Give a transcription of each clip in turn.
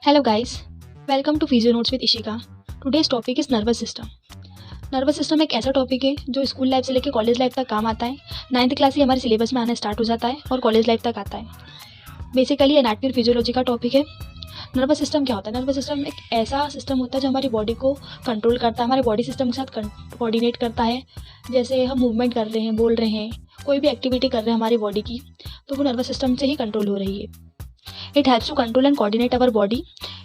Hello guys, welcome to Physio Notes with Ishika. Today's topic is nervous system. Nervous system एक ऐसा topic है जो school life से लेकर कॉलेज लाइफ तक काम आता है। 9th क्लास से हमारे सिलेबस में आना स्टार्ट हो जाता है और कॉलेज लाइफ तक आता है। बेसिकली एनाटॉमी और फिजियोलॉजी का टॉपिक है। नर्वस सिस्टम क्या होता है? नर्वस सिस्टम एक ऐसा सिस्टम होता है जो हमारी बॉडी को कंट्रोल करता है, हमारे बॉडी सिस्टम के साथ कोऑर्डिनेट करता है। जैसे हम मूवमेंट कर रहे हैं, बोल रहे हैं, कोई भी एक्टिविटी कर रहे हैं हमारी बॉडी की, तो वो नर्वस सिस्टम से ही कंट्रोल हो रही है। It helps to control and coordinate our body.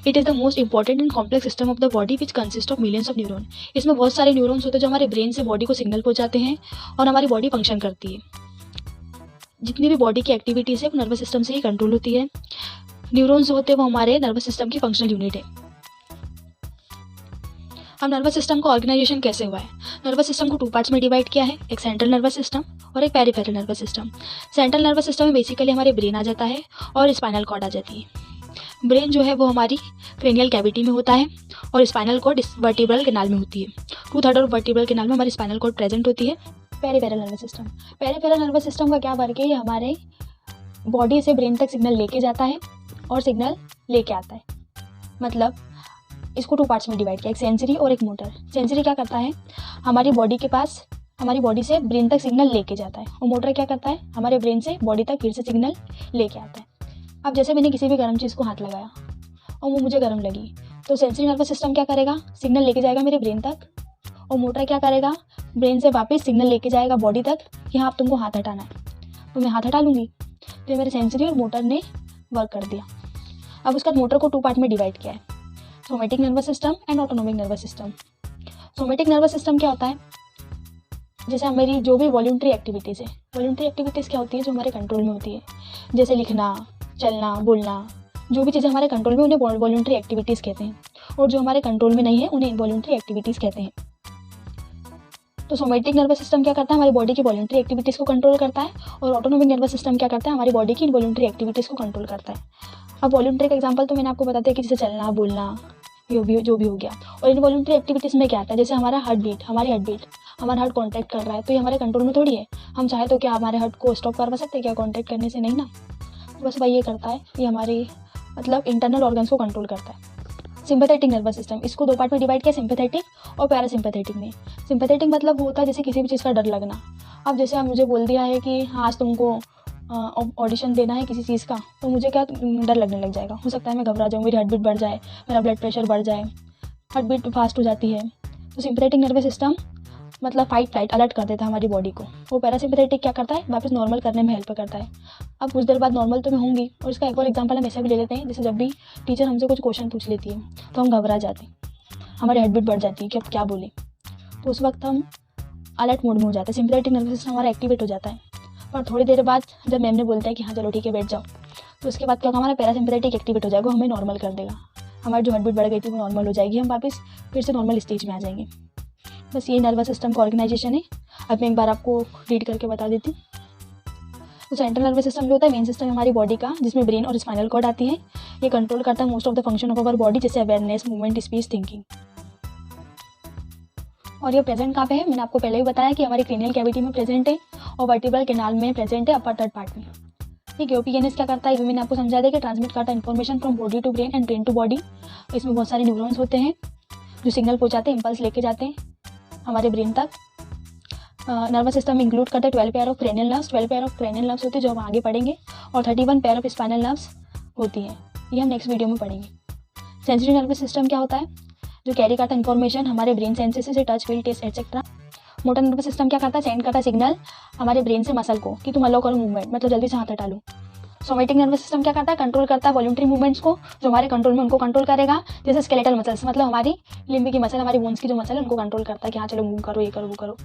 It is the most important and complex system of the body which consists of millions of neurons. इसमें बहुत सारे न्यूरॉन्स होते हैं जो हमारे ब्रेन से बॉडी को सिग्नल पहुंचाते हैं और हमारी बॉडी फंक्शन करती है। जितनी भी बॉडी की एक्टिविटीज़ है वो नर्वस सिस्टम से ही कंट्रोल होती है। न्यूरॉन्स होते हैं वो हमारे नर्वस सिस्टम की फंक्शनल यूनिट है। अब नर्वस सिस्टम का ऑर्गेनाइजेशन कैसे हुआ है? नर्वस सिस्टम को 2 पार्ट्स में डिवाइड किया है, एक सेंट्रल नर्वस सिस्टम और एक peripheral nervous system. Central nervous system में बेसिकली हमारे ब्रेन आ जाता है और स्पाइनल कॉर्ड आ जाती है। ब्रेन जो है वो हमारी क्रेनियल कैविटी में होता है और स्पाइनल कॉर्ड वर्टिब्रल कैनाल में होती है। 2/3 ऑफ वर्टिब्रल कैनाल में हमारी स्पाइनल कॉर्ड प्रेजेंट होती है। Peripheral nervous system, peripheral nervous system का क्या वर्क है? ये हमारे बॉडी से ब्रेन तक सिग्नल लेके जाता है और सिग्नल लेके आता है। मतलब इसको 2 पार्ट्स में डिवाइड किया, एक सेंसरी और एक मोटर। सेंसरी क्या करता है? हमारी बॉडी के पास, हमारी बॉडी से ब्रेन तक सिग्नल लेके जाता है, और मोटर क्या करता है? हमारे ब्रेन से बॉडी तक फिर से सिग्नल लेके आता है। अब जैसे मैंने किसी भी गर्म चीज़ को हाथ लगाया और वो मुझे गर्म लगी, तो सेंसरी नर्वस सिस्टम क्या करेगा? सिग्नल लेके जाएगा मेरे ब्रेन तक, और मोटर क्या करेगा? ब्रेन से वापस सिग्नल लेके जाएगा बॉडी तक कि हाँ अब तुमको हाथ हटाना है, तो मैं हाथ हटा लूँगी। तो ये मेरे सेंसरी और मोटर ने वर्क कर दिया। अब उसका मोटर को 2 पार्ट में डिवाइड किया है, somatic nervous system and autonomic nervous system. Somatic nervous system क्या होता है? जैसे हमारी जो भी वॉल्यूंटरी एक्टिविटीज़ है, वॉल्यूंटरी एक्टिविटीज़ क्या होती है? जो हमारे कंट्रोल में होती है, जैसे लिखना, चलना, बोलना, जो भी चीज़ें हमारे कंट्रोल में उन्हें वॉल्यूंटरी एक्टिविटीज़ कहते हैं, और जो हमारे कंट्रोल में नहीं है उन्हें इनवॉल्यूंटरी एक्टिविटीज़ कहते हैं। तो सोमैटिक नर्वस सिस्टम क्या करता है? हमारी बॉडी की वॉल्यूंटरी एक्टिविटीज़ को कंट्रोल करता है, और ऑटोनोमिक नर्वस सिस्टम क्या करता है? हमारी बॉडी की इनवॉल्यूंटरी एक्टिविटीज़ को कंट्रोल करता है। अब वॉल्यूंटरी का एग्जांपल तो मैंने आपको बता दिया कि जैसे चलना, बोलना, जो भी हो गया। और इनवॉल्यूंटरी एक्टिविटीज़ में क्या आता है? जैसे हमारा हार्ट बीट, हमारा हार्ट कॉन्टैक्ट कर रहा है, तो ये हमारे कंट्रोल में थोड़ी है। हम चाहे तो क्या हमारे हार्ट को स्टॉप करवा सकते हैं क्या कॉन्टैक्ट करने से? नहीं ना। बस वही ये करता है, ये हमारे मतलब इंटरनल ऑर्गन्स को कंट्रोल करता है। सिंपैथेटिक नर्वस सिस्टम, इसको 2 पार्ट में डिवाइड किया, सिंपैथेटिक और पैरासिम्पैथेटिक में। सिंपैथेटिक मतलब होता है जैसे किसी भी चीज़ का डर लगना। अब जैसे आप मुझे बोल दिया है कि हाँ आज तुमको ऑडिशन देना है किसी चीज़ का, तो मुझे क्या डर लगने लग जाएगा। हो सकता है मैं घबरा जाऊँ, मेरी हार्ट बीट बढ़ जाए, मेरा ब्लड प्रेशर बढ़ जाए, हार्ट बीट फास्ट हो जाती है। तो सिंपैथेटिक नर्वस सिस्टम मतलब फाइट फ्लाइट अलर्ट कर देता है हमारी बॉडी को। वो पैरासिम्पैथेटिक क्या करता है? वापस नॉर्मल करने में हेल्प करता है। अब कुछ देर बाद नॉर्मल तो मैं होंगी, और इसका एक और एग्जांपल हम ऐसा भी ले लेते हैं, जैसे जब भी टीचर हमसे कुछ क्वेश्चन पूछ लेती है तो हम घबरा जाते हैं, हमारी हार्ट बीट बढ़ जाती है कि अब क्या बोले, तो उस वक्त हम अलर्ट मोड में हो जाते हैं। सिंपैथेटिक नर्वस सिस्टम हमारा एक्टिवेट हो जाता है। पर थोड़ी देर बाद जब मैम ने बोलता है कि हाँ चलो ठीक है बैठ जाओ, तो उसके बाद क्या होगा? हमारा पैरासिम्पैथेटिक एक्टिवेट हो जाएगा, हमें नॉर्मल कर देगा। हमारी जो हार्ट बीट बढ़ गई थी वो नॉर्मल हो जाएगी, हम वापस फिर से नॉर्मल स्टेज में आ जाएंगे। बस ये नर्वस सिस्टम का ऑर्गेनाइजेशन है। अब मैं एक बार आपको रीड करके बता देती हूँ। तो सेंट्रल नर्वस सिस्टम जो होता है मेन सिस्टम हमारी बॉडी का, जिसमें ब्रेन और स्पाइनल कॉर्ड आती है। ये कंट्रोल करता है most of the function of our body, जैसे अवेयरनेस, मूवमेंट, स्पीच, थिंकिंग। और ये प्रेजेंट कहाँ पे है? मैंने आपको पहले ही बताया कि हमारी क्रेनियल कैविटी में प्रेजेंट है और वर्टिब्रल कैनाल में प्रेजेंट है, अपर 3rd पार्ट में। ठीक है। ओपीएनएस क्या करता है? ये मैंने आपको समझा दिया कि ट्रांसमिट करता है information from body to brain and brain to body. इसमें बहुत सारे न्यूरॉन्स होते हैं जो सिग्नल पहुँचाते हैं, इंपल्स लेके जाते हैं हमारे ब्रेन तक। नर्वस सिस्टम इंक्लूड करता है 12 pair of cranial nerves. 12 pair of cranial nerves होते हैं जो हम आगे पढ़ेंगे, और 31 पेयर ऑफ स्पाइनल नर्व्स होती हैं, ये हम नेक्स्ट वीडियो में पढ़ेंगे। सेंसरी नर्वस सिस्टम क्या होता है? जो कैरी करता है इन्फॉर्मेशन हमारे ब्रेन सेंसेस से, touch, feel, taste etcetera. Motor nervous system क्या करता है? सेंड करता है सिग्नल हमारे ब्रेन से मसल को कि तुम अलाउ करो मूवमेंट, मतलब जल्दी से हाथ हटा लो। सोमैटिक नर्वस सिस्टम क्या करता है? कंट्रोल करता है वॉल्यूंटरी मूवमेंट्स को, जो हमारे कंट्रोल में उनको कंट्रोल करेगा। जैसे स्केलेटल मसल्स, मतलब हमारी लिम्ब की मसल, हमारी बोन्स की जो मसल है उनको कंट्रोल करता है कि हाँ चलो मूव करो, ये करो, वो करो।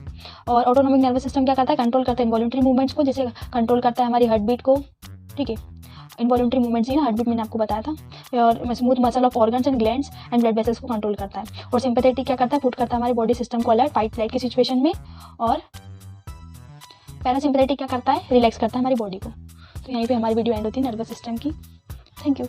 और ऑटोनोमिक नर्वस सिस्टम क्या करता है? कंट्रोल करता है इनवॉल्यूंटरी मूवमेंट्स को, जैसे कंट्रोल करता है हमारी हार्ट बीट को। ठीक है। इनवॉल्यूंटरी मूवमेंट्स ही ना, हार्ट बीट मैंने आपको बताया था। और smooth muscle of organs and glands and blood vessels को कंट्रोल करता है। और सिंपैथेटिक क्या करता है? पुट करता है हमारी बॉडी सिस्टम को अलर्ट, फाइट फ्लाइट की सिचुएशन में। और पैरासिम्पैथेटिक क्या करता है? रिलैक्स करता है हमारी बॉडी को। तो यहीं पे हमारी वीडियो एंड होती है नर्वस सिस्टम की। Thank you.